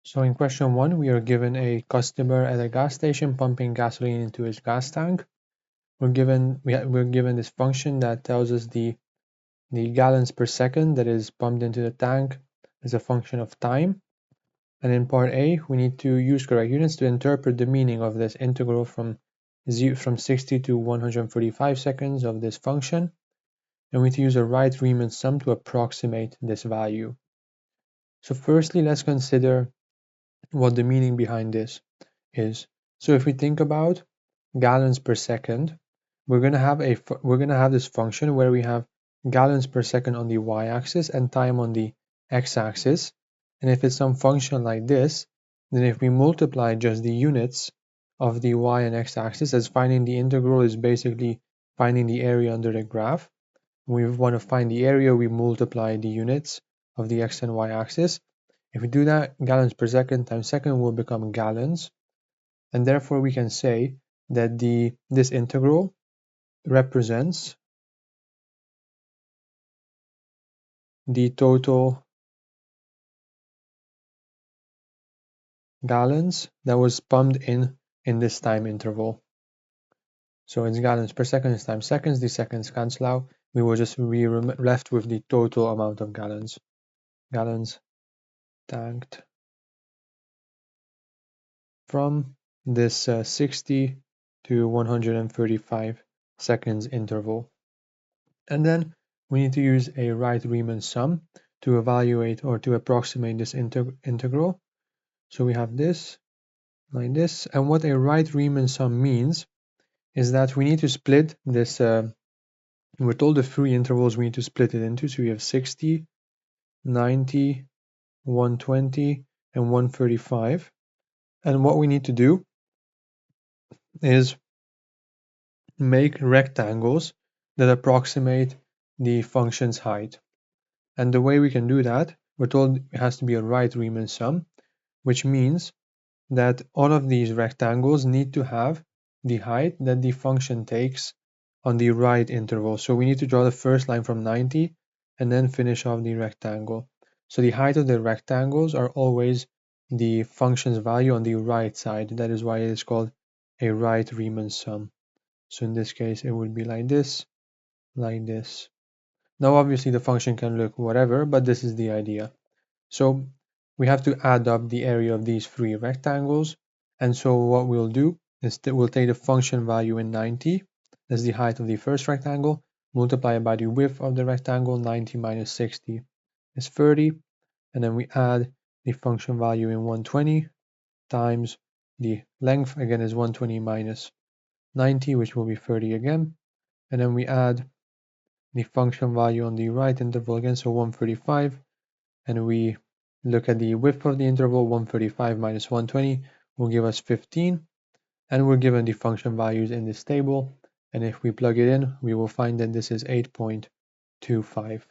So in question 1, we are given a customer at a gas station pumping gasoline into his gas tank. We're given this function that tells us the gallons per second that is pumped into the tank is a function of time. And in part A, we need to use correct units to interpret the meaning of this integral from 60 to 145 seconds of this function. And we need to use a Wright-Riemann sum to approximate this value. So firstly, let's consider what the meaning behind this is. So if we think about gallons per second, we're going to have this function where we have gallons per second on the y-axis and time on the x-axis. And if it's some function like this, then if we multiply just the units of the y and x-axis, as finding the integral is basically finding the area under the graph. When we want to find the area, we multiply the units of the x and y axis. If we do that, gallons per second times second will become gallons. And therefore we can say that this integral represents the total gallons that was pumped in this time interval. So it's gallons per second times seconds. The seconds cancel out. We will just be left with the total amount of gallons. Gallons tanked from this 60 to 135 seconds interval. And then we need to use a Wright-Riemann sum to evaluate or to approximate this integral. So we have this like this, and what a Wright-Riemann sum means is that we need to split this, with all the three intervals we need to split it into, so we have 60, 90, 120, and 135. And what we need to do is make rectangles that approximate the function's height. And the way we can do that, we're told it has to be a Wright-Riemann sum, which means that all of these rectangles need to have the height that the function takes on the right interval. So we need to draw the first line from 90 and then finish off the rectangle. So the height of the rectangles are always the function's value on the right side. That is why it is called a Wright-Riemann sum. So in this case, it would be like this, like this. Now, obviously, the function can look whatever, but this is the idea. So we have to add up the area of these three rectangles. And so what we'll do is that we'll take the function value in 90, that's the height of the first rectangle, multiply it by the width of the rectangle. 90 minus 60 is 30. And then we add the function value in 120 times the length, again, is 120 minus 90, which will be 30 again. And then we add the function value on the right interval again, so 135, and we look at the width of the interval. 135 minus 120 will give us 15, and we're given the function values in this table, and if we plug it in, we will find that this is 8.25.